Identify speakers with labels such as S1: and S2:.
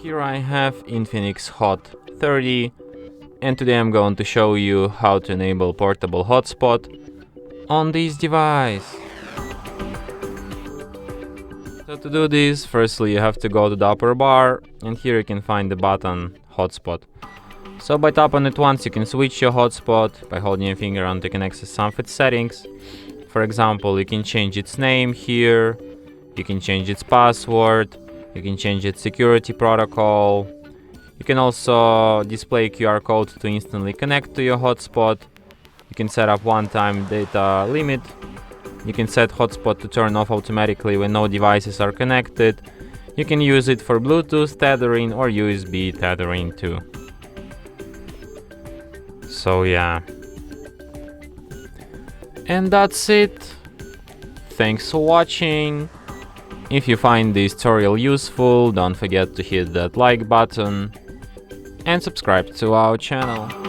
S1: Here I have Infinix Hot 30, and today I'm going to show you how to enable portable hotspot on this device. So to do this, firstly you have to go to the upper bar, and here you can find the button Hotspot. So by tapping on it once you can switch your hotspot. By holding your finger on it you can access some of its settings. For example, you can change its name here, you can change its password, you can change its security protocol. You can also display QR code to instantly connect to your hotspot. You can set up one-time data limit. You can set hotspot to turn off automatically when no devices are connected. You can use it for Bluetooth tethering or USB tethering too. So yeah. And that's it. Thanks for watching. If you find this tutorial useful, don't forget to hit that like button and subscribe to our channel.